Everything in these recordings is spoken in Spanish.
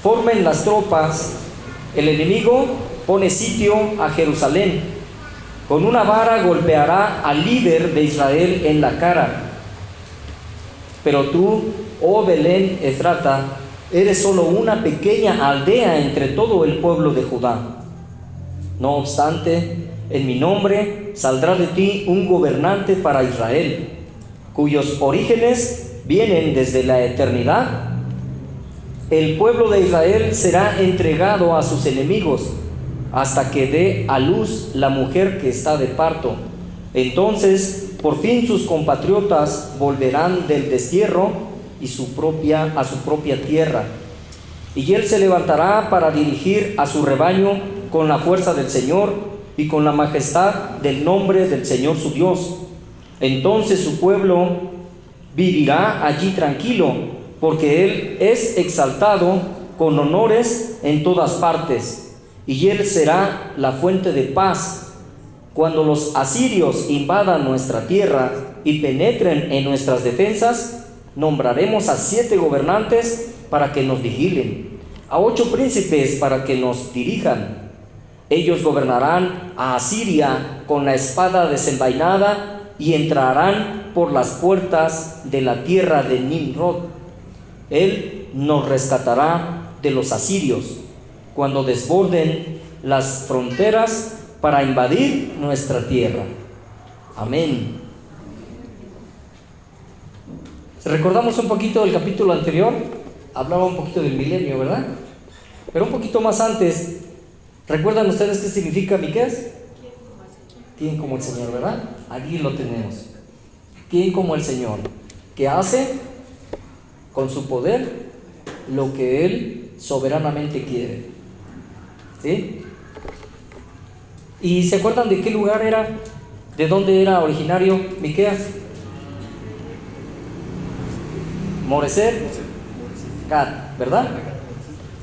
formen las tropas, el enemigo pone sitio a Jerusalén. Con una vara golpeará al líder de Israel en la cara. Pero tú, oh Belén Efrata, eres solo una pequeña aldea entre todo el pueblo de Judá. No obstante, en mi nombre saldrá de ti un gobernante para Israel, cuyos orígenes vienen desde la eternidad. El pueblo de Israel será entregado a sus enemigos hasta que dé a luz la mujer que está de parto. Entonces, por fin sus compatriotas volverán del destierro y a su propia tierra. Y él se levantará para dirigir a su rebaño con la fuerza del Señor y con la majestad del nombre del Señor su Dios. Entonces su pueblo vivirá allí tranquilo, porque él es exaltado con honores en todas partes, y él será la fuente de paz. Cuando los asirios invadan nuestra tierra y penetren en nuestras defensas, nombraremos a 7 gobernantes para que nos vigilen, a 8 príncipes para que nos dirijan. Ellos gobernarán a Asiria con la espada desenvainada y entrarán por las puertas de la tierra de Nimrod. Él nos rescatará de los asirios cuando desborden las fronteras para invadir nuestra tierra. Amén. Recordamos un poquito del capítulo anterior, hablaba un poquito del milenio, ¿verdad? Pero un poquito más antes, ¿recuerdan ustedes qué significa Miqueas? ¿Quién como el Señor, verdad? Aquí lo tenemos. ¿Quién como el Señor? Que hace con su poder lo que Él soberanamente quiere. ¿Sí? ¿Y se acuerdan de qué lugar era? ¿De dónde era originario Miqueas? Moreset, Gad, ¿verdad?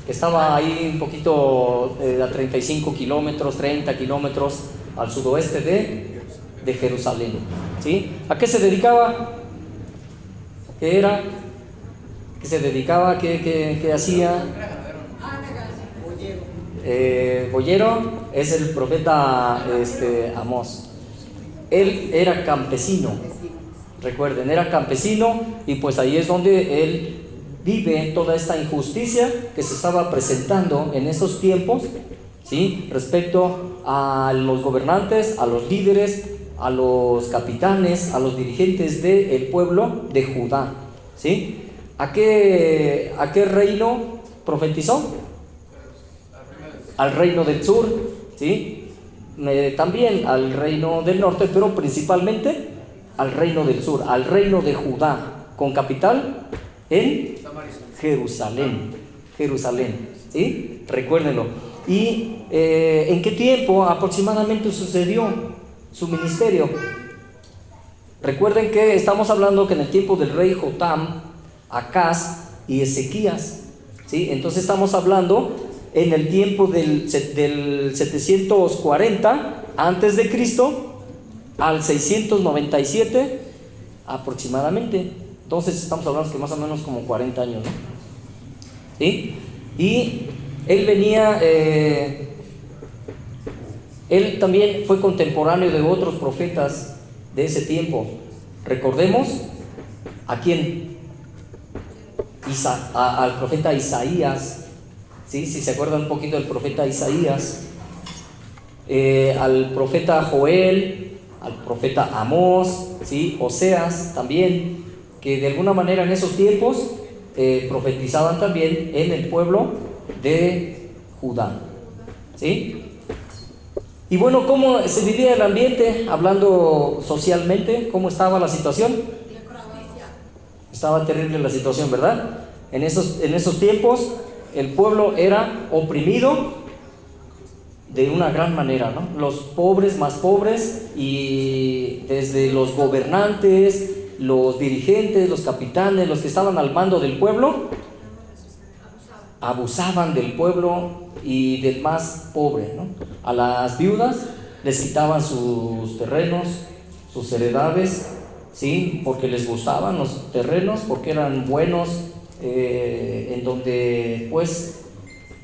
Que estaba ahí un poquito a 35 kilómetros, 30 kilómetros al sudoeste de Jerusalén. ¿Sí? ¿A qué se dedicaba? ¿Qué era? ¿Qué se dedicaba? ¿Qué hacía? Boyero es el profeta Amós. Él era campesino, recuerden, era campesino, y pues ahí es donde él vive toda esta injusticia que se estaba presentando en esos tiempos, ¿sí? Respecto a los gobernantes, a los líderes, a los capitanes, a los dirigentes del pueblo de Judá, ¿sí? ¿A qué reino profetizó? Al reino del sur, ¿sí? También al reino del norte, pero principalmente al reino del sur, al reino de Judá, con capital en Jerusalén, ¿sí? Recuérdenlo. ¿Y en qué tiempo aproximadamente sucedió su ministerio? Recuerden que estamos hablando que en el tiempo del rey Jotam, Acaz y Ezequías, ¿sí? Entonces estamos hablando en el tiempo del 740 antes de Cristo al 697 aproximadamente. Entonces estamos hablando que más o menos como 40 años, ¿no? ¿Sí? Y él venía, él también fue contemporáneo de otros profetas de ese tiempo. Recordemos a quién, al profeta Isaías, ¿sí? Si se acuerdan un poquito del profeta Isaías, al profeta Joel, al profeta Amós, ¿sí? Oseas también, que de alguna manera en esos tiempos profetizaban también en el pueblo de Judá, ¿sí? Y bueno, ¿cómo se vivía el ambiente? Hablando socialmente, ¿cómo estaba la situación? Estaba terrible la situación, ¿verdad? En esos tiempos el pueblo era oprimido de una gran manera, ¿no? Los pobres más pobres, y desde los gobernantes, los dirigentes, los capitanes, los que estaban al mando del pueblo, abusaban del pueblo y del más pobre, ¿no? A las viudas les quitaban sus terrenos, sus heredades, ¿sí? Porque les gustaban los terrenos, porque eran buenos, en donde pues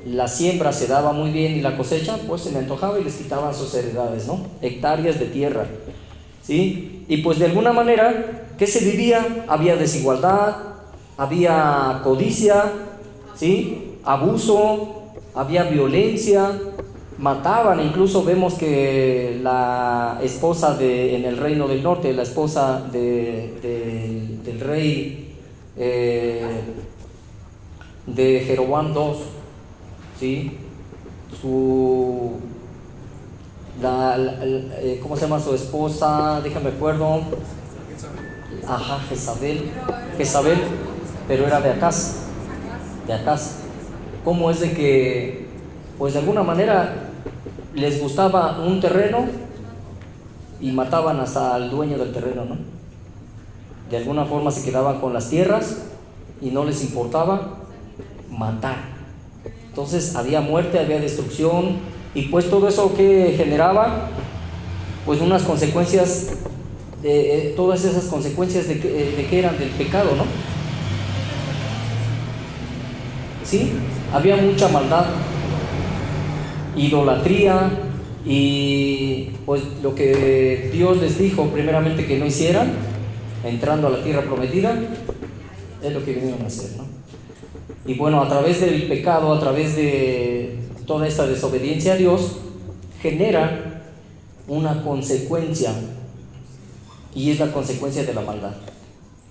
la siembra se daba muy bien y la cosecha, pues se me antojaba y les quitaban sus heredades, ¿no? Hectáreas de tierra, ¿sí? Y pues de alguna manera, ¿qué se vivía? Había desigualdad, había codicia, ¿sí? Abuso, había violencia, mataban. Incluso vemos que la esposa en el reino del norte, la esposa del rey de Jeroboam II, ¿sí? ¿Cómo se llama su esposa? Déjame acuerdo. Ajá, Jezabel, pero era de Acaz. ¿Cómo es de que, pues de alguna manera, les gustaba un terreno y mataban hasta al dueño del terreno, ¿no? De alguna forma se quedaban con las tierras y no les importaba matar. Entonces había muerte, había destrucción, y pues todo eso que generaba, pues unas consecuencias, todas esas consecuencias de que eran del pecado, ¿no? Sí, había mucha maldad, idolatría, y pues lo que Dios les dijo primeramente que no hicieran, entrando a la tierra prometida, es lo que vinieron a hacer, ¿no? Y bueno, a través del pecado, a través de toda esta desobediencia a Dios, genera una consecuencia, y es la consecuencia de la maldad.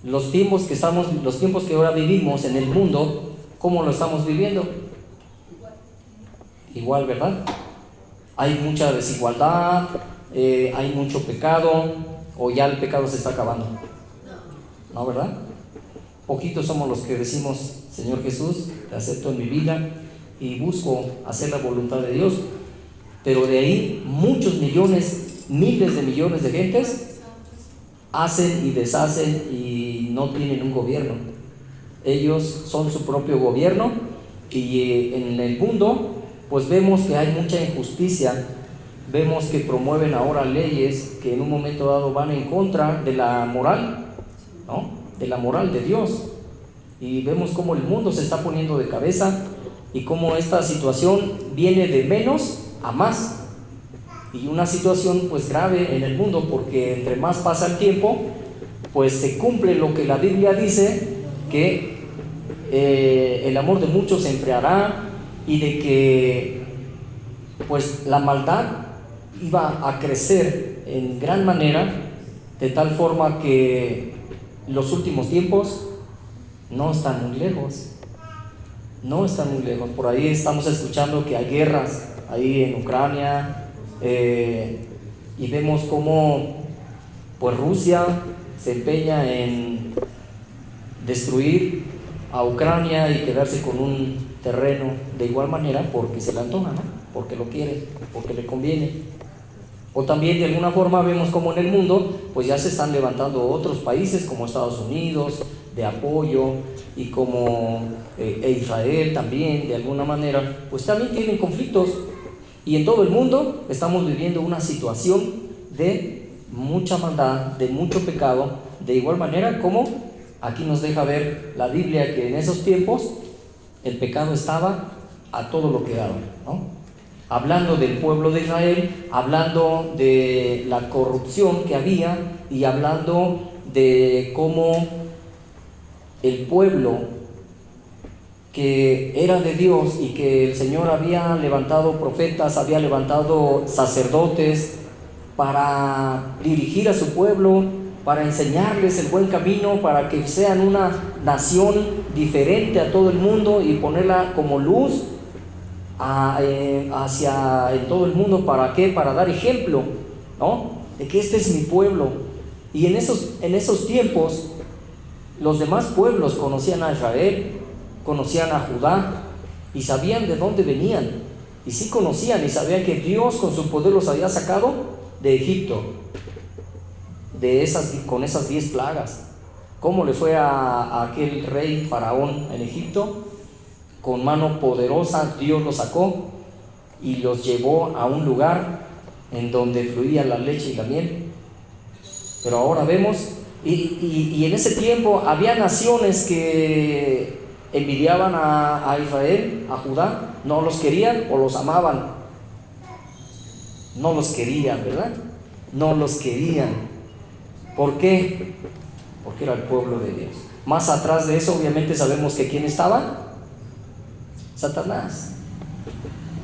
Los tiempos que ahora vivimos en el mundo, ¿cómo lo estamos viviendo? Igual, ¿verdad? Hay mucha desigualdad, hay mucho pecado, o ya el pecado se está acabando. ¿No, verdad? Poquitos somos los que decimos: Señor Jesús, te acepto en mi vida y busco hacer la voluntad de Dios. Pero de ahí muchos millones, miles de millones de gentes hacen y deshacen y no tienen un gobierno. Ellos son su propio gobierno, y en el mundo pues vemos que hay mucha injusticia. Vemos que promueven ahora leyes que en un momento dado van en contra de la moral, ¿no? De la moral de Dios. Y vemos cómo el mundo se está poniendo de cabeza y cómo esta situación viene de menos a más. Y una situación pues grave en el mundo, porque entre más pasa el tiempo, pues se cumple lo que la Biblia dice, que el amor de muchos se enfriará, y de que pues la maldad iba a crecer en gran manera, de tal forma que los últimos tiempos no están muy lejos. Por ahí estamos escuchando que hay guerras ahí en Ucrania, y vemos cómo pues Rusia se empeña en destruir a Ucrania y quedarse con un terreno de igual manera, porque se le antoja, ¿no? Porque lo quiere, porque le conviene. O también de alguna forma vemos como en el mundo pues ya se están levantando otros países como Estados Unidos de apoyo, y como Israel también de alguna manera pues también tienen conflictos, y en todo el mundo estamos viviendo una situación de mucha maldad, de mucho pecado. De igual manera como aquí nos deja ver la Biblia que en esos tiempos el pecado estaba a todo lo que daba, ¿no? Hablando del pueblo de Israel, hablando de la corrupción que había, y hablando de cómo el pueblo que era de Dios, y que el Señor había levantado profetas, había levantado sacerdotes para dirigir a su pueblo, para enseñarles el buen camino, para que sean una nación diferente a todo el mundo y ponerla como luz hacia en todo el mundo. ¿Para qué? Para dar ejemplo, ¿no? De que este es mi pueblo. Y en esos tiempos los demás pueblos conocían a Israel, conocían a Judá, y sabían de dónde venían, y sí conocían y sabían que Dios con su poder los había sacado de Egipto, con esas 10 plagas. ¿Cómo le fue a aquel rey faraón en Egipto? Con mano poderosa Dios los sacó y los llevó a un lugar en donde fluía la leche y la miel. Pero ahora vemos, y en ese tiempo había naciones que envidiaban a Israel, a Judá, no los querían o los amaban. No los querían, ¿verdad? No los querían. ¿Por qué? Porque era el pueblo de Dios. Más atrás de eso, obviamente sabemos que ¿quién estaba? Satanás.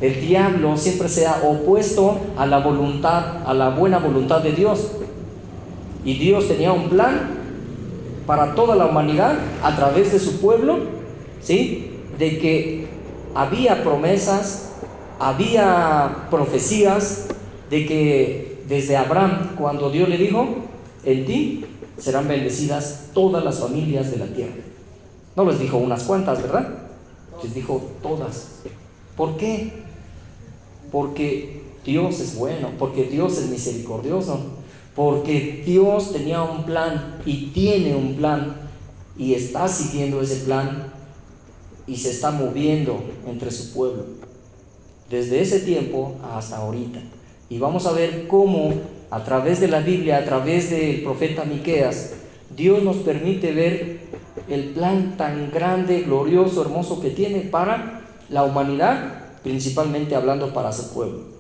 El diablo siempre se ha opuesto a la voluntad, a la buena voluntad de Dios. Y Dios tenía un plan para toda la humanidad a través de su pueblo, ¿sí? De que había promesas, había profecías, de que desde Abraham, cuando Dios le dijo, en ti serán bendecidas todas las familias de la tierra. No les dijo unas cuantas, ¿verdad? Les dijo todas. ¿Por qué? Porque Dios es bueno, porque Dios es misericordioso, porque Dios tenía un plan y tiene un plan y está siguiendo ese plan y se está moviendo entre su pueblo desde ese tiempo hasta ahorita. Y vamos a ver cómo a través de la Biblia, a través del profeta Miqueas, Dios nos permite ver el plan tan grande, glorioso, hermoso que tiene para la humanidad, principalmente hablando para su pueblo.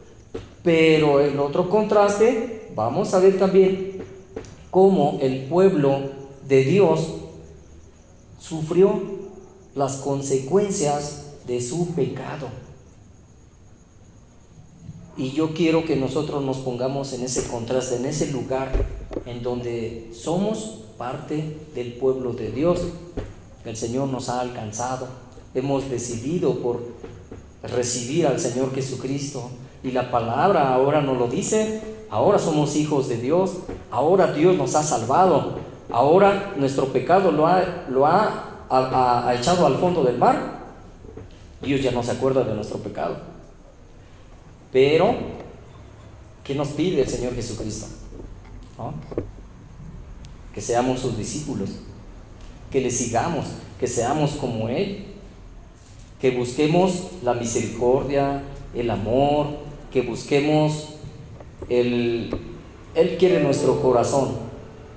Pero el otro contraste, vamos a ver también cómo el pueblo de Dios sufrió las consecuencias de su pecado. Y yo quiero que nosotros nos pongamos en ese contraste, en ese lugar en donde somos parte del pueblo de Dios. El Señor nos ha alcanzado, hemos decidido por recibir al Señor Jesucristo, y la palabra ahora nos lo dice. Ahora somos hijos de Dios, ahora Dios nos ha salvado, ahora nuestro pecado lo ha echado al fondo del mar. Dios ya no se acuerda de nuestro pecado. Pero, ¿qué nos pide el Señor Jesucristo? ¿No? Que seamos sus discípulos, que le sigamos, que seamos como Él, que busquemos la misericordia, el amor, que busquemos Él quiere nuestro corazón.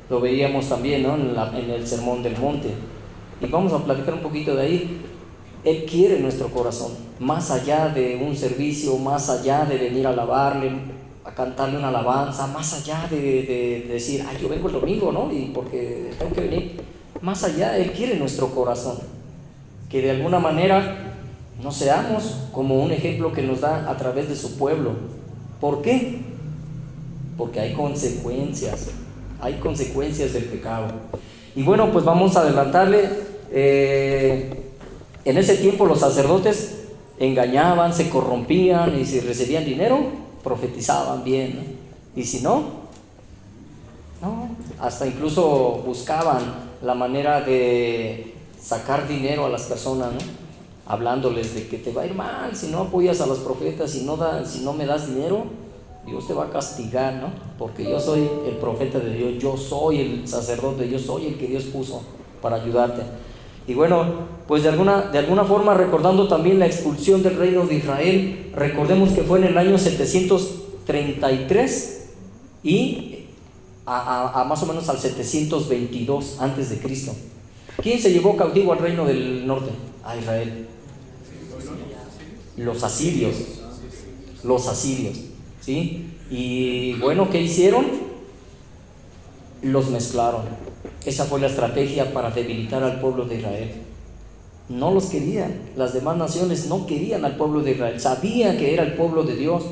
Lo veíamos también, ¿no? en el Sermón del Monte. Y vamos a platicar un poquito de ahí. Él quiere nuestro corazón, más allá de un servicio, más allá de venir a alabarle, a cantarle una alabanza, más allá de decir, ay, yo vengo el domingo, ¿no? Y porque tengo que venir. Más allá, Él quiere nuestro corazón. Que de alguna manera no seamos como un ejemplo que nos da a través de su pueblo. ¿Por qué? Porque hay consecuencias del pecado. Y bueno, pues vamos a adelantarle. En ese tiempo los sacerdotes engañaban, se corrompían, y si recibían dinero, profetizaban bien, ¿no? Y si no, hasta incluso buscaban la manera de sacar dinero a las personas, ¿no? Hablándoles de que te va a ir mal si no apoyas a los profetas, si no me das dinero, Dios te va a castigar, ¿no? Porque yo soy el profeta de Dios, yo soy el sacerdote, yo soy el que Dios puso para ayudarte. Y bueno, pues de alguna forma, recordando también la expulsión del reino de Israel, recordemos que fue en el año 733 y a más o menos al 722 antes de Cristo. ¿Quién se llevó cautivo al reino del norte? A Israel. Los asirios, ¿sí? Y bueno, ¿qué hicieron? Los mezclaron. Esa fue la estrategia para debilitar al pueblo de Israel. No los querían, las demás naciones no querían al pueblo de Israel, sabían que era el pueblo de Dios,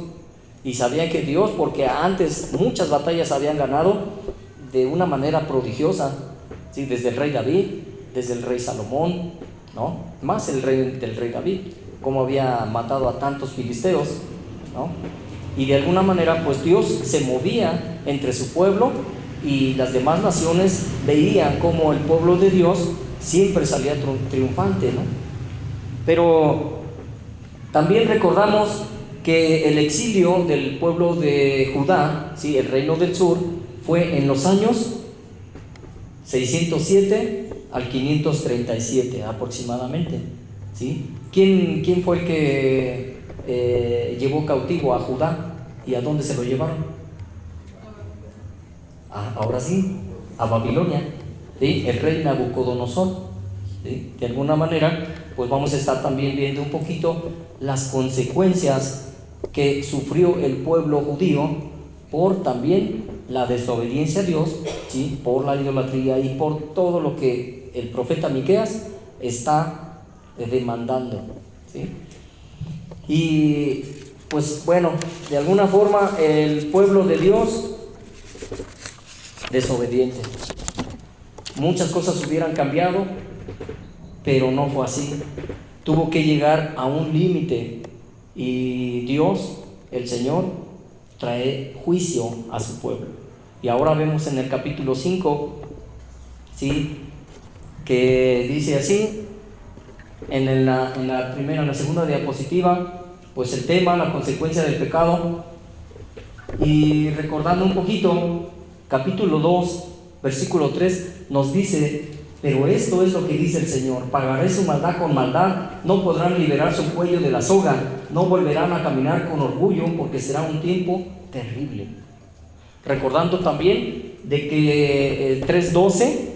y sabían que Dios, porque antes muchas batallas habían ganado de una manera prodigiosa, ¿sí? Desde el rey David, desde el rey Salomón, ¿no? Más del rey David, como había matado a tantos filisteos, ¿no? Y de alguna manera pues Dios se movía entre su pueblo, y las demás naciones veían como el pueblo de Dios siempre salía triunfante, ¿no? Pero también recordamos que el exilio del pueblo de Judá, ¿sí? El reino del sur, fue en los años 607 al 537 aproximadamente, ¿sí? ¿Quién fue el que llevó cautivo a Judá? ¿Y a dónde se lo llevaron? Ahora sí, a Babilonia, ¿sí? El rey Nabucodonosor. ¿sí? De alguna manera, pues vamos a estar también viendo un poquito las consecuencias que sufrió el pueblo judío por también la desobediencia a Dios, ¿sí? Por la idolatría y por todo lo que el profeta Miqueas está demandando, ¿sí? Y pues bueno, de alguna forma el pueblo de Dios desobediente. Muchas cosas hubieran cambiado, pero no fue así. Tuvo que llegar a un límite y Dios, el Señor, trae juicio a su pueblo. Y ahora vemos en el capítulo 5, ¿sí? Que dice así, en la segunda diapositiva, pues el tema, la consecuencia del pecado. Y recordando un poquito, capítulo 2, versículo 3, nos dice: pero esto es lo que dice el Señor: pagaré su maldad con maldad, no podrán liberar su cuello de la soga, no volverán a caminar con orgullo, porque será un tiempo terrible. Recordando también de que el 3:12,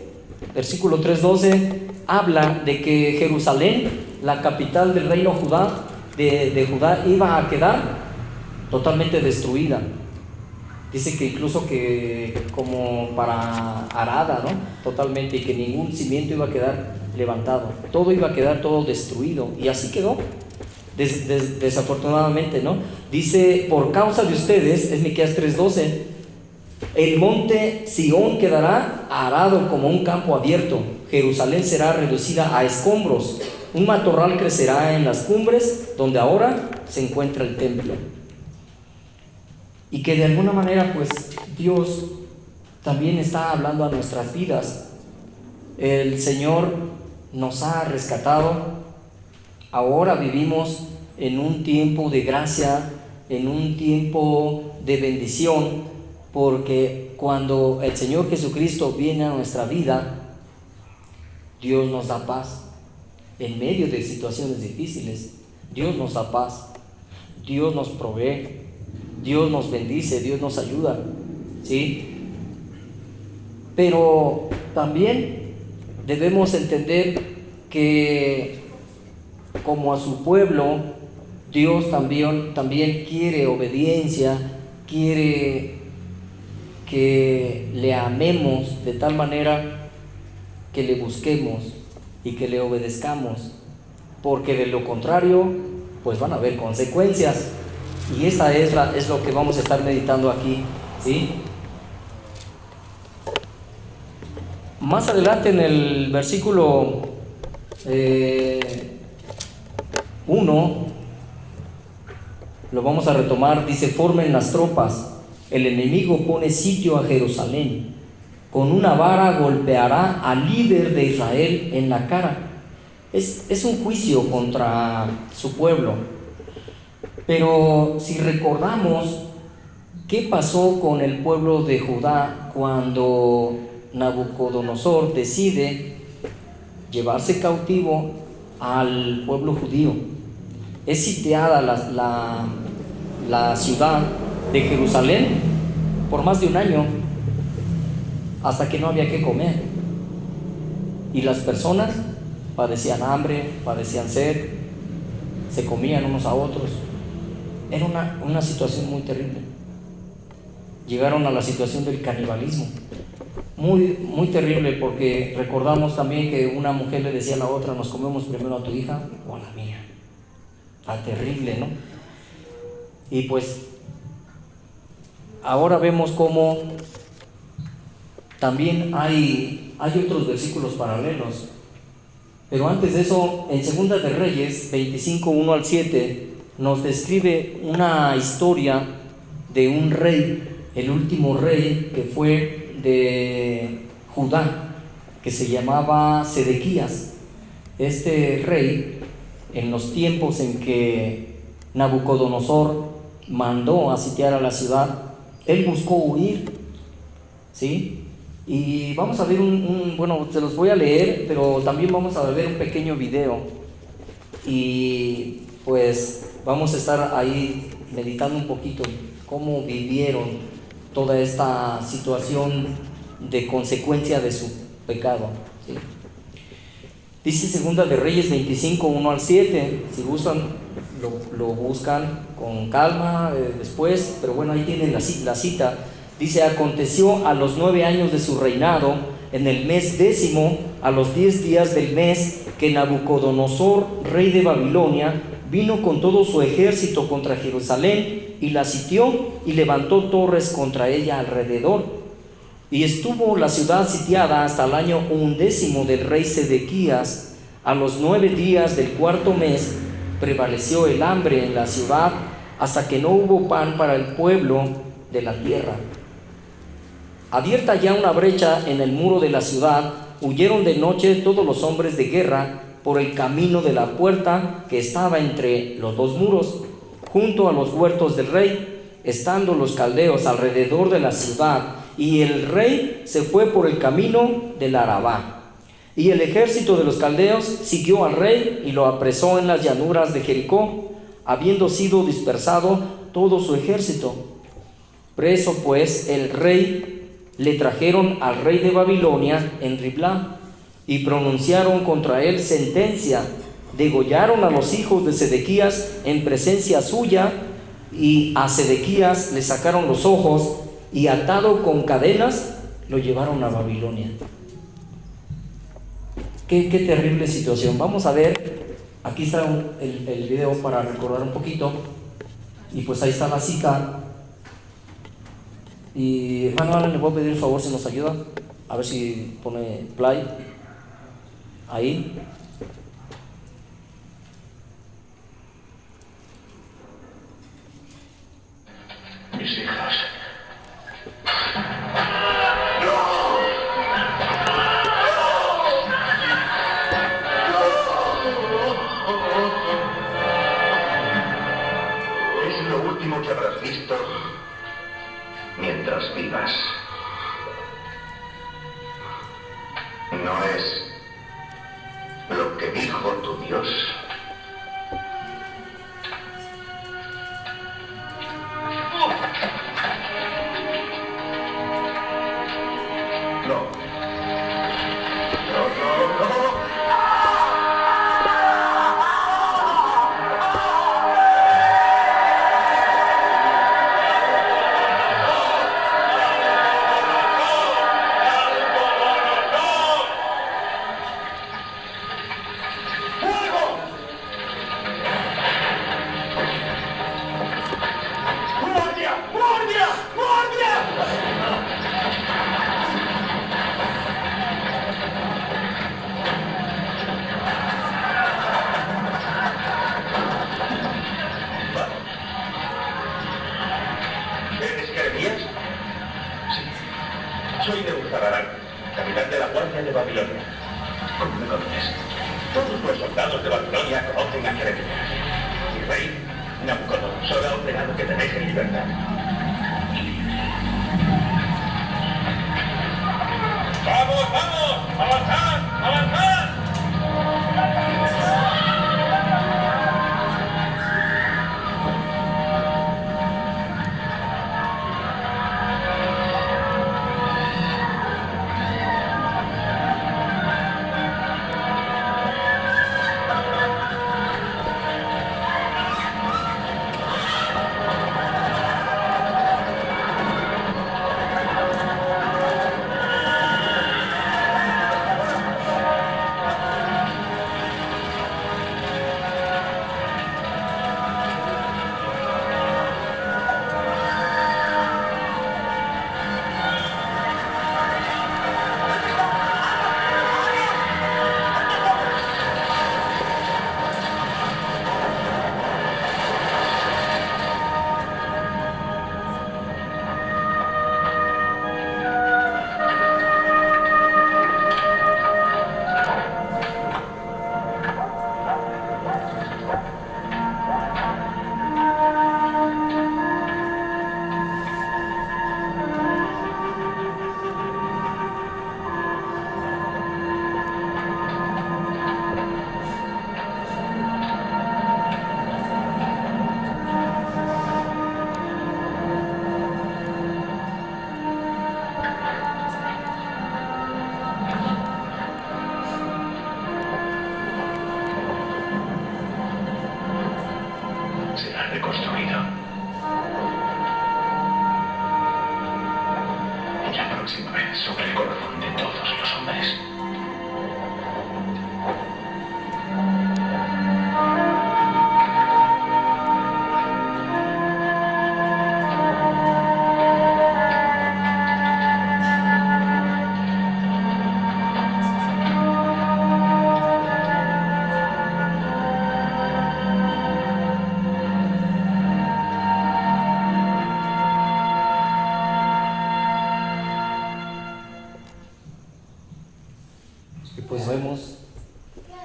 versículo 3:12, habla de que Jerusalén, la capital del reino de Judá, iba a quedar totalmente destruida. Dice que incluso que como para arada, ¿no? Totalmente, y que ningún cimiento iba a quedar levantado, todo iba a quedar todo destruido, y así quedó, desafortunadamente, ¿no? Dice: por causa de ustedes, es Miqueas 3:12, el monte Sión quedará arado como un campo abierto, Jerusalén será reducida a escombros, un matorral crecerá en las cumbres donde ahora se encuentra el templo. Y que de alguna manera, pues Dios también está hablando a nuestras vidas. El Señor nos ha rescatado. Ahora vivimos en un tiempo de gracia, en un tiempo de bendición, porque cuando el Señor Jesucristo viene a nuestra vida, Dios nos da paz. En medio de situaciones difíciles, Dios nos da paz, Dios nos provee, Dios nos bendice, Dios nos ayuda, ¿sí? Pero también debemos entender que, como a su pueblo, Dios también quiere obediencia, quiere que le amemos de tal manera que le busquemos y que le obedezcamos, porque de lo contrario, pues van a haber consecuencias. Y esta es lo que vamos a estar meditando aquí, ¿sí? Más adelante en el versículo 1, lo vamos a retomar, dice: formen las tropas, el enemigo pone sitio a Jerusalén, con una vara golpeará al líder de Israel en la cara. Es un juicio contra su pueblo. Pero si recordamos qué pasó con el pueblo de Judá cuando Nabucodonosor decide llevarse cautivo al pueblo judío, es sitiada la ciudad de Jerusalén por más de un año, hasta que no había que comer, y las personas padecían hambre, padecían sed, se comían unos a otros. Era una situación muy terrible. Llegaron a la situación del canibalismo, muy, muy terrible, porque recordamos también que una mujer le decía a la otra: nos comemos primero a tu hija o a la mía. Está terrible, ¿no? Y pues ahora vemos cómo también hay otros versículos paralelos. Pero antes de eso, en Segunda de Reyes 25, 1-7, nos describe una historia de un rey, el último rey que fue de Judá, que se llamaba Sedequías. Este rey, en los tiempos en que Nabucodonosor mandó a sitiar a la ciudad, él buscó huir, ¿sí? Y vamos a ver bueno, se los voy a leer, pero también vamos a ver un pequeño video, y pues vamos a estar ahí meditando un poquito cómo vivieron toda esta situación de consecuencia de su pecado, ¿sí? Dice Segunda de Reyes 25, 1 al 7. Si gustan, lo buscan con calma después, pero bueno, ahí tienen la cita. Dice: aconteció a los 9 años de su reinado, en el mes 10, a los 10 días del mes, que Nabucodonosor, rey de Babilonia, vino con todo su ejército contra Jerusalén y la sitió y levantó torres contra ella alrededor. Y estuvo la ciudad sitiada hasta el año 11 del rey Sedequías. A los 9 días del cuarto mes prevaleció el hambre en la ciudad, hasta que no hubo pan para el pueblo de la tierra. Abierta ya una brecha en el muro de la ciudad, huyeron de noche todos los hombres de guerra por el camino de la puerta que estaba entre los dos muros, junto a los huertos del rey, estando los caldeos alrededor de la ciudad. Y el rey se fue por el camino del Arabá. Y el ejército de los caldeos siguió al rey y lo apresó en las llanuras de Jericó, habiendo sido dispersado todo su ejército. Preso pues el rey, le trajeron al rey de Babilonia en Riblá, y pronunciaron contra él sentencia. Degollaron a los hijos de Sedequías en presencia suya, y a Sedequías le sacaron los ojos, y atado con cadenas lo llevaron a Babilonia. Qué terrible situación. Vamos a ver, aquí está el video para recordar un poquito. Y pues ahí está la cita. Y hermano Alan, le voy a pedir el favor si nos ayuda, a ver si pone play ahí. Mis hijas. Es lo último que habrás visto mientras vivas. No es lo que dijo tu Dios. No. ¿Eres Jeremías? Sí. Soy Nebuchadnezzar, capitán de la guardia de Babilonia. ¿Cómo me conoces? Todos los soldados de Babilonia conocen a Jeremías. Mi rey, Nabucodonosor, ha ordenado que te deje en libertad. ¡Vamos, vamos! ¡Avanzad! ¡Avanzad!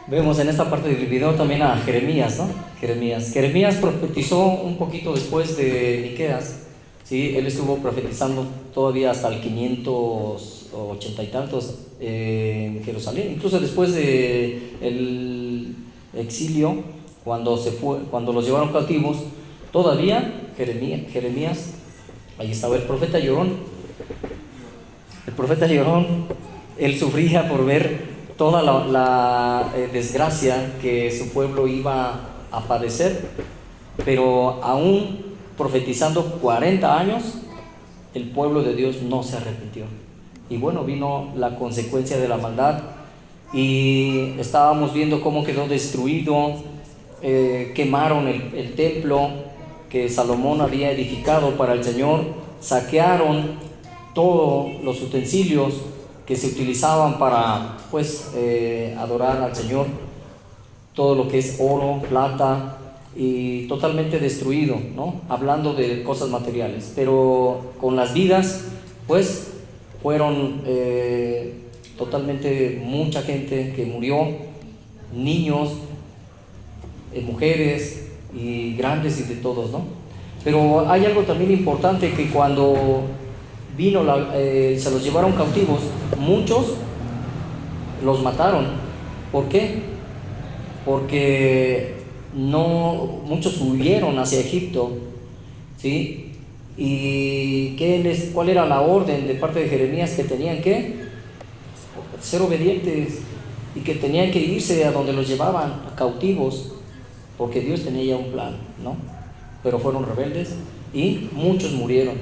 Vemos en esta parte del video también a Jeremías, ¿no? Jeremías profetizó un poquito después de Miqueas, ¿sí? Él estuvo profetizando todavía hasta el 580 y tantos en Jerusalén, incluso después de el exilio, cuando los llevaron cautivos, todavía Jeremías, ahí estaba el profeta llorón. El profeta llorón, él sufría por ver toda la desgracia que su pueblo iba a padecer, pero aún profetizando 40 años, el pueblo de Dios no se arrepintió. Y bueno, vino la consecuencia de la maldad, y estábamos viendo cómo quedó destruido. Quemaron el templo que Salomón había edificado para el Señor, saquearon todos los utensilios que se utilizaban para adorar al Señor, todo lo que es oro, plata, y totalmente destruido, ¿no? Hablando de cosas materiales, pero con las vidas pues fueron totalmente mucha gente que murió, niños, mujeres y grandes y de todos, ¿no? Pero hay algo también importante, que cuando vino se los llevaron cautivos, muchos los mataron. ¿Por qué? Porque muchos huyeron hacia Egipto, ¿sí? ¿Y cuál era la orden de parte de Jeremías? Que tenían que ser obedientes y que tenían que irse a donde los llevaban cautivos, porque Dios tenía ya un plan, ¿no? Pero fueron rebeldes y muchos murieron,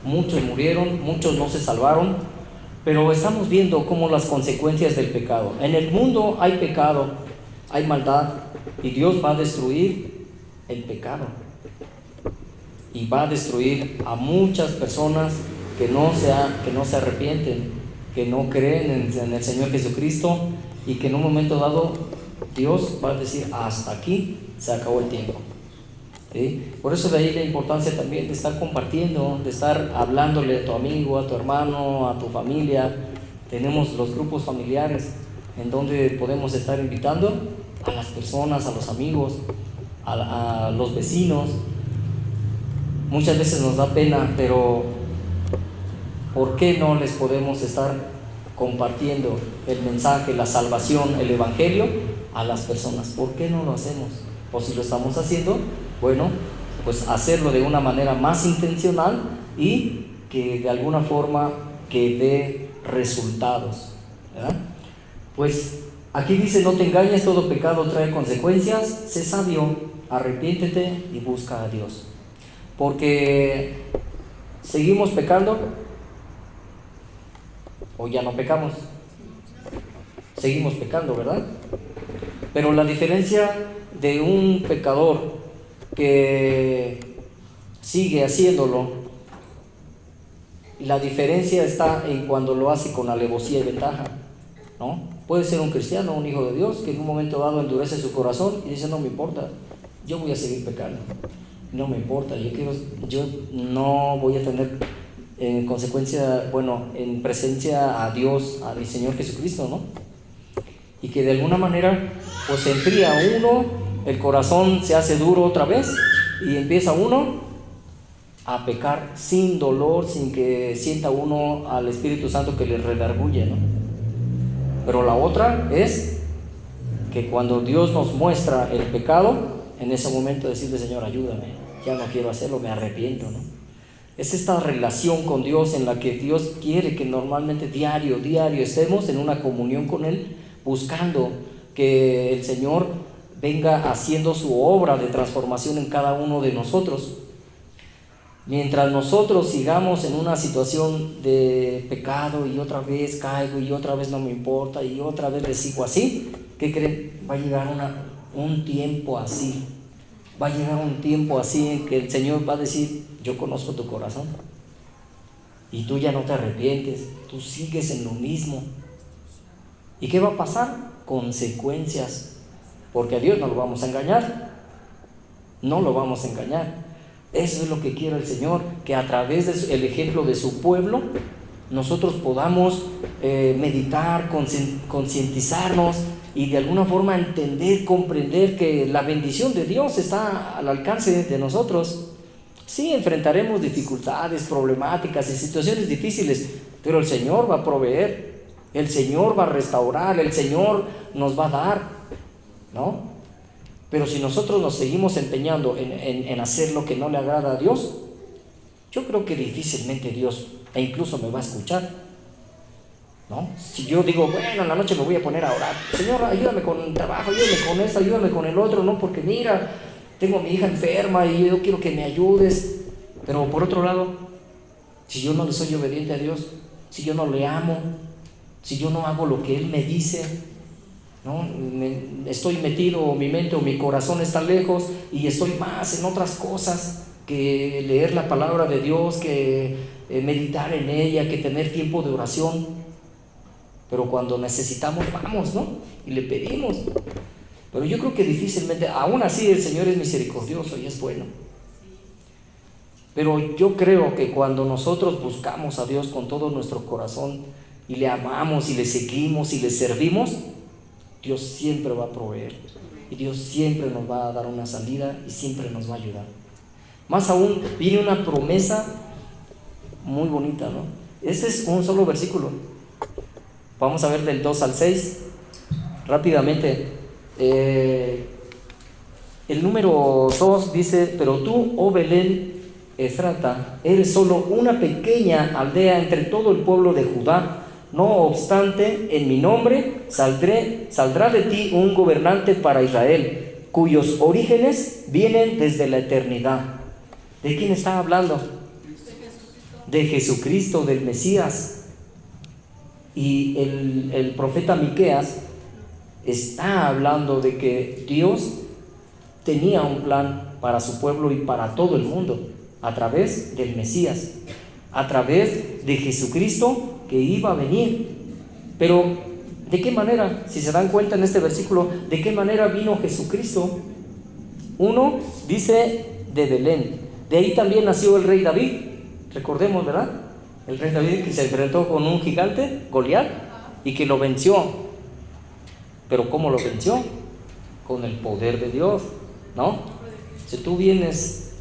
muchos no se salvaron. Pero estamos viendo cómo las consecuencias del pecado. En el mundo hay pecado, hay maldad, y Dios va a destruir el pecado. Y va a destruir a muchas personas que no se arrepienten, que no creen en el Señor Jesucristo, y que en un momento dado Dios va a decir: hasta aquí, se acabó el tiempo. ¿Sí? Por eso de ahí la importancia también de estar compartiendo, de estar hablándole a tu amigo, a tu hermano, a tu familia. Tenemos los grupos familiares en donde podemos estar invitando a las personas, a los amigos, a los vecinos. Muchas veces nos da pena, pero ¿por qué no les podemos estar compartiendo el mensaje, la salvación, el evangelio a las personas? ¿Por qué no lo hacemos? O si lo estamos haciendo, bueno, pues hacerlo de una manera más intencional y que de alguna forma que dé resultados, ¿verdad? Pues aquí dice: no te engañes, todo pecado trae consecuencias, sé sabio, arrepiéntete y busca a Dios. Porque seguimos pecando, o ya no pecamos, seguimos pecando, ¿verdad? Pero la diferencia de un pecador que sigue haciéndolo, la diferencia está en cuando lo hace con alevosía y ventaja, ¿no? Puede ser un cristiano, un hijo de Dios, que en un momento dado endurece su corazón y dice: no me importa, yo voy a seguir pecando, no me importa, yo no voy a tener en consecuencia, en presencia a Dios, a mi Señor Jesucristo, ¿no? Y que de alguna manera pues se enfría uno, el corazón se hace duro otra vez, y empieza uno a pecar sin dolor, sin que sienta uno al Espíritu Santo que le redarguye, ¿no? Pero la otra es que cuando Dios nos muestra el pecado, en ese momento decirle: Señor, ayúdame, ya no quiero hacerlo, me arrepiento, ¿no? Es esta relación con Dios en la que Dios quiere que normalmente diario estemos en una comunión con Él, buscando que el Señor venga haciendo su obra de transformación en cada uno de nosotros. Mientras nosotros sigamos en una situación de pecado y otra vez caigo y otra vez no me importa y otra vez le sigo así, ¿qué creen? Va a llegar un tiempo así. Va a llegar un tiempo así en que el Señor va a decir: yo conozco tu corazón y tú ya no te arrepientes, tú sigues en lo mismo. ¿Y qué va a pasar? Consecuencias, porque a Dios no lo vamos a engañar, no lo vamos a engañar. Eso es lo que quiere el Señor, que a través del ejemplo de su pueblo nosotros podamos meditar, concientizarnos y de alguna forma entender, comprender que la bendición de Dios está al alcance de nosotros. Sí, enfrentaremos dificultades, problemáticas y situaciones difíciles, pero el Señor va a proveer, el Señor va a restaurar, el Señor nos va a dar, ¿no? Pero si nosotros nos seguimos empeñando en hacer lo que no le agrada a Dios, yo creo que difícilmente Dios incluso me va a escuchar, ¿no? Si yo digo, bueno, en la noche me voy a poner a orar, Señor, ayúdame con el trabajo, ayúdame con esto, ayúdame con el otro, ¿no? Porque mira, tengo a mi hija enferma y yo quiero que me ayudes. Pero por otro lado, si yo no le soy obediente a Dios, si yo no le amo, si yo no hago lo que Él me dice, ¿no? Estoy metido, mi mente o mi corazón está lejos y estoy más en otras cosas que leer la palabra de Dios, que meditar en ella, que tener tiempo de oración. Pero cuando necesitamos, vamos, ¿no? Y le pedimos. Pero yo creo que difícilmente, aún así el Señor es misericordioso y es bueno. Pero yo creo que cuando nosotros buscamos a Dios con todo nuestro corazón y le amamos y le seguimos y le servimos, Dios siempre va a proveer y Dios siempre nos va a dar una salida y siempre nos va a ayudar. Más aún, viene una promesa muy bonita, ¿no? Este es un solo versículo. Vamos a ver del 2 al 6 rápidamente. El número 2 dice: pero tú, oh Belén Efrata, eres solo una pequeña aldea entre todo el pueblo de Judá. No obstante, en mi nombre saldrá de ti un gobernante para Israel, cuyos orígenes vienen desde la eternidad. ¿De quién está hablando? De Jesucristo, del Mesías. Y el profeta Miqueas está hablando de que Dios tenía un plan para su pueblo y para todo el mundo, a través del Mesías, a través de Jesucristo que iba a venir. Pero ¿de qué manera? Si se dan cuenta en este versículo, ¿de qué manera vino Jesucristo? Uno dice de Belén. De ahí también nació el rey David. Recordemos, ¿verdad? El rey David que se enfrentó con un gigante, Goliat, y que lo venció. Pero ¿cómo lo venció? Con el poder de Dios, ¿no? Si tú vienes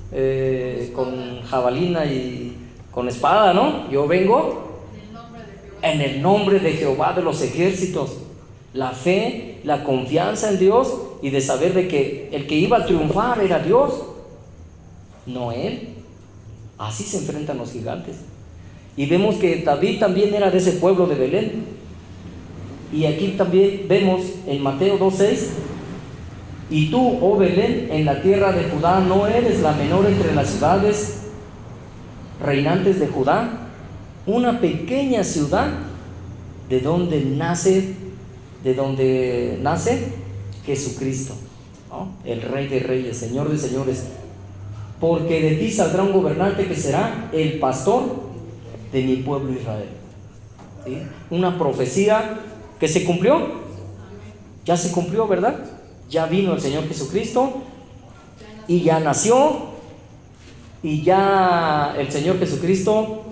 con jabalina y con espada, ¿no? Yo vengo en el nombre de Jehová de los ejércitos. La fe, la confianza en Dios y de saber de que el que iba a triunfar era Dios, no él. Así se enfrentan los gigantes. Y vemos que David también era de ese pueblo de Belén. Y aquí también vemos en Mateo 2:6: y tú, oh Belén, en la tierra de Judá, no eres la menor entre las ciudades reinantes de Judá, una pequeña ciudad de donde nace Jesucristo, ¿no? El Rey de Reyes, Señor de Señores. Porque de ti saldrá un gobernante que será el pastor de mi pueblo Israel. ¿Sí? Una profecía que se cumplió, ya se cumplió, ¿verdad? Ya vino el Señor Jesucristo y ya nació, y ya el Señor Jesucristo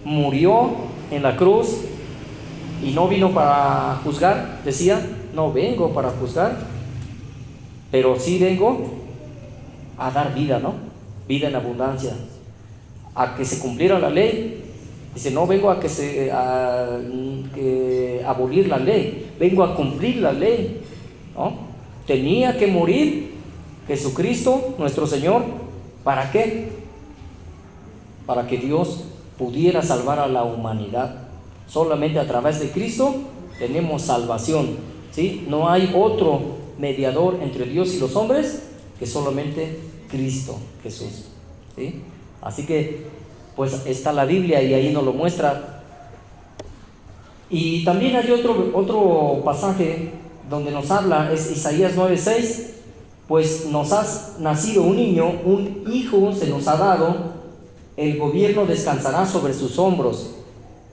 murió en la cruz y no vino para juzgar. Decía, no vengo para juzgar, pero sí vengo a dar vida, ¿no? Vida en abundancia, a que se cumpliera la ley. Dice, no vengo a abolir la ley, vengo a cumplir la ley, ¿no? Tenía que morir Jesucristo, nuestro Señor. ¿Para qué? Para que Dios pudiera salvar a la humanidad. Solamente a través de Cristo tenemos salvación, ¿sí? No hay otro mediador entre Dios y los hombres que solamente Cristo Jesús, ¿sí? Así que pues está la Biblia y ahí nos lo muestra. Y también hay otro pasaje donde nos habla, es Isaías 9:6: pues nos ha nacido un niño, un hijo se nos ha dado, el gobierno descansará sobre sus hombros,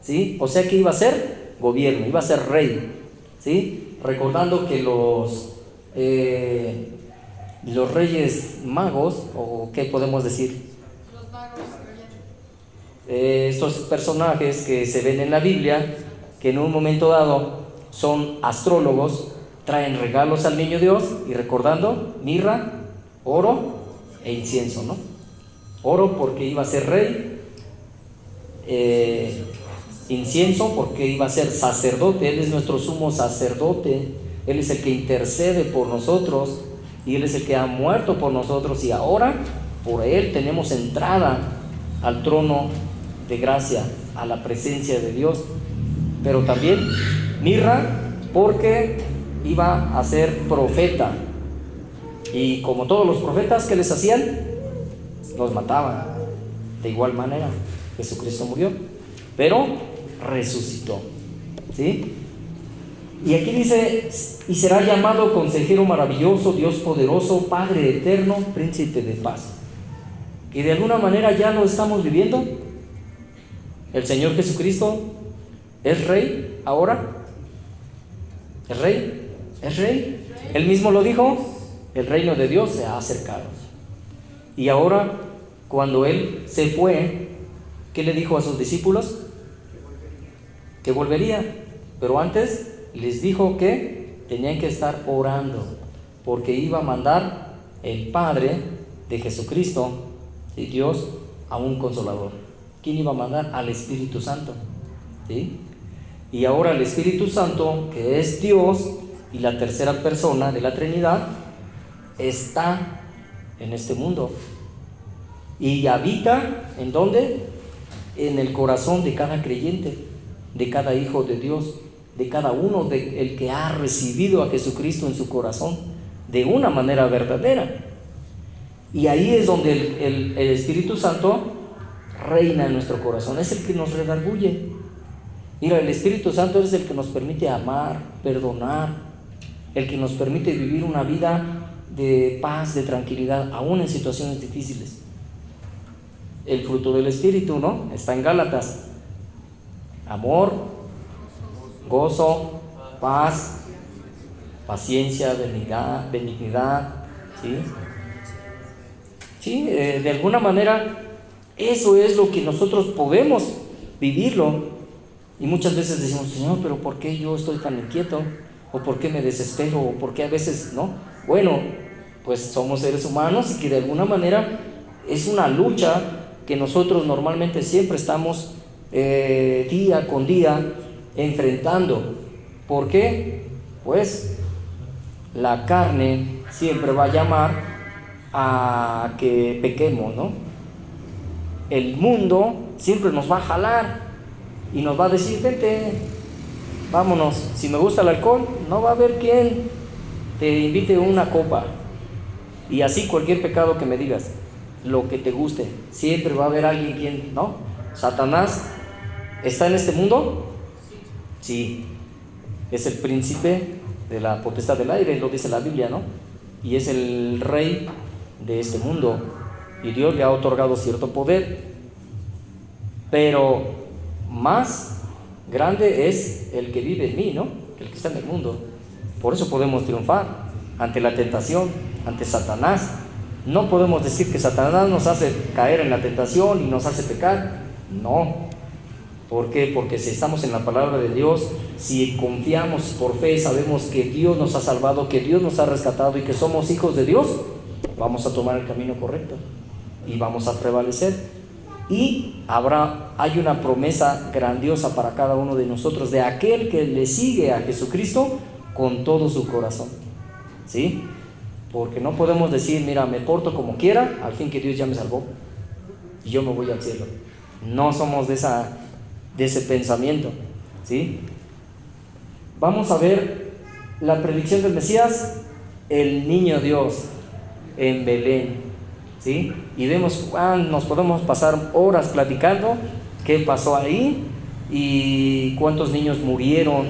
¿sí? O sea que iba a ser gobierno, iba a ser rey, ¿sí? Recordando que los reyes magos, o qué podemos decir, estos personajes que se ven en la Biblia, que en un momento dado son astrólogos, traen regalos al niño Dios y recordando, mirra, oro e incienso, ¿no? Oro porque iba a ser rey, incienso porque iba a ser sacerdote. Él es nuestro sumo sacerdote, Él es el que intercede por nosotros y Él es el que ha muerto por nosotros, y ahora por Él tenemos entrada al trono de gracia, a la presencia de Dios. Pero también mirra porque iba a ser profeta, y como todos los profetas, ¿qué les hacían? Los mataban. De igual manera Jesucristo murió, pero resucitó, ¿sí? Y aquí dice: y será llamado Consejero Maravilloso, Dios Poderoso, Padre Eterno, Príncipe de Paz. Y de alguna manera ya lo estamos viviendo. El Señor Jesucristo es Rey ahora. ¿Es Rey? ¿Es Rey? Él mismo lo dijo: el reino de Dios se ha acercado. Y ahora, cuando Él se fue, ¿qué le dijo a sus discípulos? Que volvería. Pero antes les dijo que tenían que estar orando, porque iba a mandar el Padre de Jesucristo, de Dios, a un consolador. ¿Quién iba a mandar? Al Espíritu Santo, ¿sí? Y ahora el Espíritu Santo, que es Dios y la tercera persona de la Trinidad, está en este mundo y habita ¿en dónde? En el corazón de cada creyente, de cada hijo de Dios, de cada uno el que ha recibido a Jesucristo en su corazón de una manera verdadera. Y ahí es donde el Espíritu Santo reina en nuestro corazón, es el que nos redarguye. Mira, el Espíritu Santo es el que nos permite amar, perdonar, el que nos permite vivir una vida de paz, de tranquilidad, aún en situaciones difíciles. El fruto del Espíritu, ¿no? Está en Gálatas: amor, gozo, paz, paciencia, benignidad, ¿sí? Sí, de alguna manera eso es lo que nosotros podemos vivirlo. Y muchas veces decimos: Señor, pero ¿por qué yo estoy tan inquieto? ¿O por qué me desespero? ¿O por qué a veces no? Bueno, pues somos seres humanos y que de alguna manera es una lucha que nosotros normalmente siempre estamos día con día enfrentando. ¿Por qué? Pues la carne siempre va a llamar a que pequemos, ¿no? El mundo siempre nos va a jalar y nos va a decir: vente, vámonos. Si me gusta el alcohol, no va a haber quien te invite una copa. Y así cualquier pecado que me digas, lo que te guste, siempre va a haber alguien quien, ¿no? Satanás está en este mundo, sí, es el príncipe de la potestad del aire, lo dice la Biblia, ¿no? Y es el rey de este mundo, y Dios le ha otorgado cierto poder, pero más grande es el que vive en mí, ¿no? El que está en el mundo. Por eso podemos triunfar ante la tentación, ante Satanás. No podemos decir que Satanás nos hace caer en la tentación y nos hace pecar. No. ¿Por qué? Porque si estamos en la palabra de Dios, si confiamos por fe, sabemos que Dios nos ha salvado, que Dios nos ha rescatado y que somos hijos de Dios, vamos a tomar el camino correcto y vamos a prevalecer. Y hay una promesa grandiosa para cada uno de nosotros, de aquel que le sigue a Jesucristo con todo su corazón, ¿sí? Porque no podemos decir: mira, me porto como quiera, al fin que Dios ya me salvó y yo me voy al cielo. No somos de ese pensamiento, ¿sí? Vamos a ver la predicción del Mesías, el niño Dios en Belén, ¿sí? Y vemos, nos podemos pasar horas platicando qué pasó ahí y cuántos niños murieron,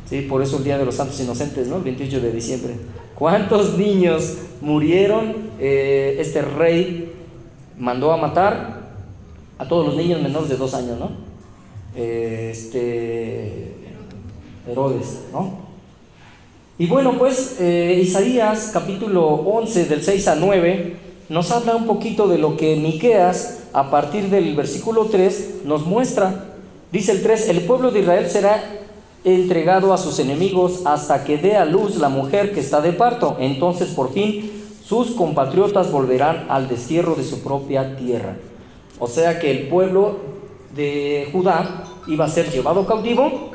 ¿sí? Por eso el Día de los Santos Inocentes, ¿no? El 28 de diciembre. ¿Cuántos niños murieron? Este rey mandó a matar a todos los niños menores de 2 años, ¿no? Herodes, ¿no? Y bueno, pues Isaías capítulo 11 del 6 a 9 nos habla un poquito de lo que Miqueas a partir del versículo 3 nos muestra. Dice el 3: el pueblo de Israel será entregado a sus enemigos hasta que dé a luz la mujer que está de parto. Entonces por fin sus compatriotas volverán al destierro de su propia tierra. O sea que el pueblo de Judá iba a ser llevado cautivo,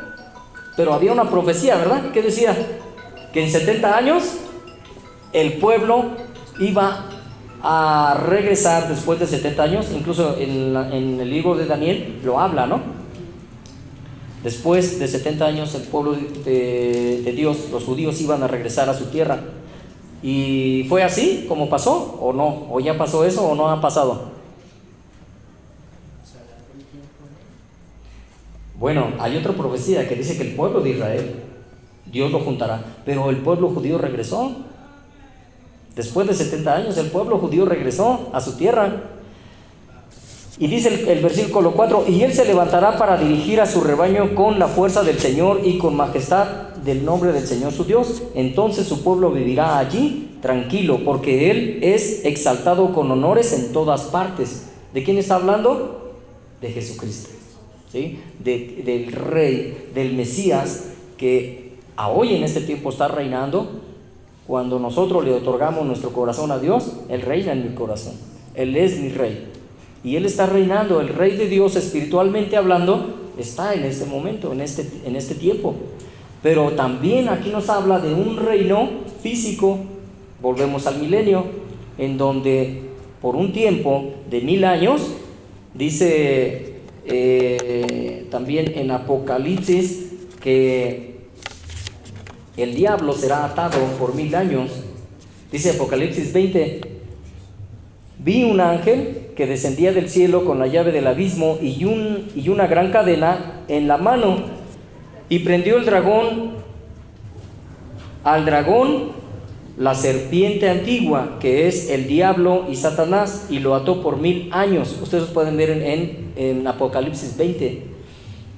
pero había una profecía, ¿verdad? ¿Qué decía? Que en 70 años el pueblo iba a regresar después de 70 años. Incluso en el libro de Daniel lo habla, ¿no? Después de 70 años el pueblo de Dios, los judíos, iban a regresar a su tierra. ¿Y fue así como pasó o no? ¿O ya pasó eso o no ha pasado? Bueno, hay otra profecía que dice que el pueblo de Israel, Dios lo juntará, pero el pueblo judío regresó. Después de 70 años el pueblo judío regresó a su tierra. Y dice el versículo 4: y él se levantará para dirigir a su rebaño con la fuerza del Señor y con majestad del nombre del Señor su Dios. Entonces su pueblo vivirá allí tranquilo, porque él es exaltado con honores en todas partes. ¿De quién está hablando? De Jesucristo, ¿sí? Del Rey, del Mesías, que hoy en este tiempo está reinando. Cuando nosotros le otorgamos nuestro corazón a Dios, Él reina en mi corazón. Él es mi Rey. Y Él está reinando. El Rey de Dios, espiritualmente hablando, está en este momento, en este tiempo. Pero también aquí nos habla de un reino físico. Volvemos al milenio, en donde por un tiempo de 1000 años, dice también en Apocalipsis que el diablo será atado por 1000 años. Dice Apocalipsis 20: vi un ángel que descendía del cielo con la llave del abismo y una gran cadena en la mano, y prendió al dragón, la serpiente antigua, que es el diablo y Satanás, y lo ató por 1000 años. Ustedes pueden ver en Apocalipsis 20.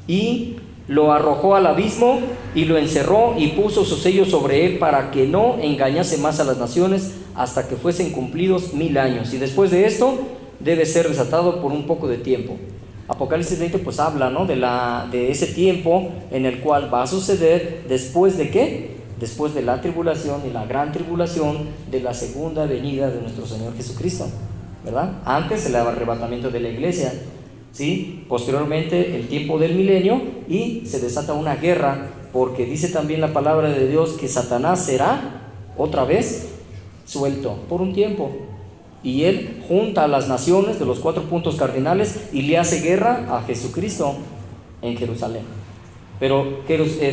Y lo arrojó al abismo y lo encerró y puso su sello sobre él para que no engañase más a las naciones hasta que fuesen cumplidos 1000 años. Y después de esto debe ser desatado por un poco de tiempo. Apocalipsis 20 pues habla, ¿no?, de ese tiempo en el cual va a suceder después de ¿qué? Después de la tribulación y la gran tribulación de la segunda venida de nuestro Señor Jesucristo, ¿verdad? Antes el arrebatamiento de la iglesia, ¿sí? Posteriormente el tiempo del milenio, y se desata una guerra, porque dice también la palabra de Dios que Satanás será otra vez suelto por un tiempo, y él junta a las naciones de los 4 puntos cardinales y le hace guerra a Jesucristo en Jerusalén. Pero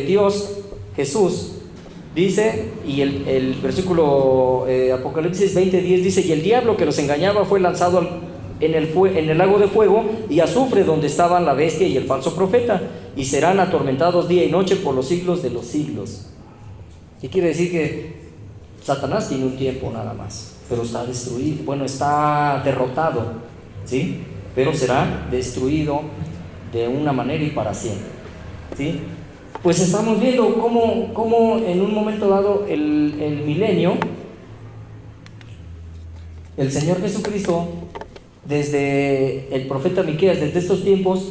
Dios, Jesús, dice, y el versículo Apocalipsis 20:10 dice: y el diablo que los engañaba fue lanzado en el lago de fuego y azufre, donde estaban la bestia y el falso profeta, y serán atormentados día y noche por los siglos de los siglos. ¿Qué quiere decir? Que Satanás tiene un tiempo nada más, pero está destruido, está derrotado, ¿sí? Pero será destruido de una manera y para siempre, ¿sí? Pues estamos viendo cómo en un momento dado el milenio, el Señor Jesucristo, desde el profeta Miqueas, desde estos tiempos,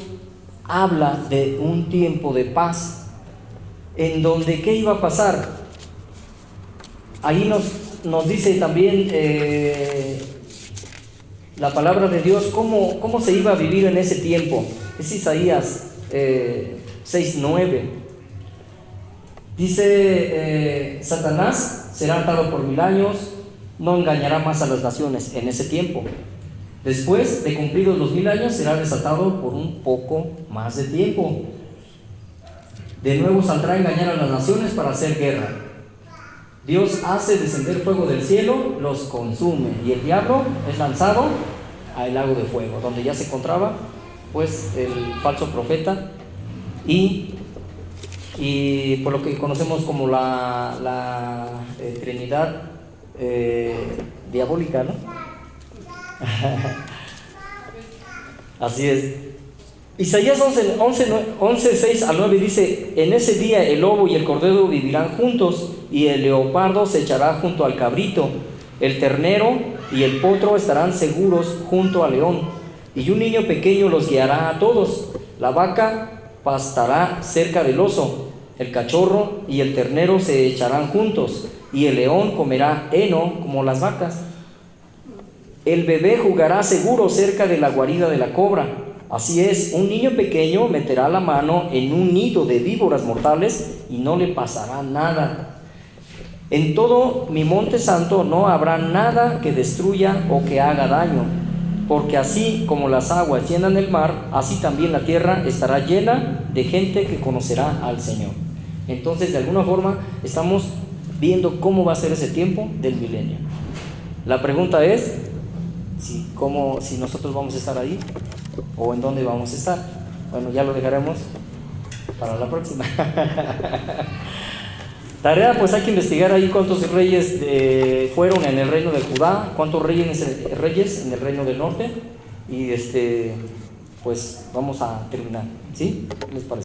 habla de un tiempo de paz, en donde ¿qué iba a pasar? Ahí nos dice también la palabra de Dios cómo se iba a vivir en ese tiempo. Es Isaías 6:9. Dice: Satanás será atado por 1000 años, no engañará más a las naciones en ese tiempo. Después de cumplidos los 1000 años será desatado por un poco más de tiempo. De nuevo saldrá a engañar a las naciones para hacer guerra. Dios hace descender fuego del cielo, los consume, y el diablo es lanzado al lago de fuego, donde ya se encontraba pues el falso profeta y por lo que conocemos como la Trinidad diabólica, ¿no? Así es. Isaías 11, 6 al 9 dice: en ese día el lobo y el cordero vivirán juntos, y el leopardo se echará junto al cabrito, el ternero y el potro estarán seguros junto al león, y un niño pequeño los guiará a todos. La vaca pastará cerca del oso, El cachorro y el ternero se echarán juntos, y el león comerá heno como las vacas. El bebé jugará seguro cerca de la guarida de la cobra. Así es, un niño pequeño meterá la mano en un nido de víboras mortales y no le pasará nada. En todo mi monte santo no habrá nada que destruya o que haga daño, porque así como las aguas llenan el mar, así también la tierra estará llena de gente que conocerá al Señor. Entonces, de alguna forma, estamos viendo cómo va a ser ese tiempo del milenio. La pregunta es si nosotros vamos a estar ahí o en dónde vamos a estar. Bueno, ya lo dejaremos para la próxima. Tarea, pues hay que investigar ahí cuántos reyes fueron en el reino de Judá, cuántos reyes en el reino del norte, y pues vamos a terminar, ¿sí? ¿Qué les parece?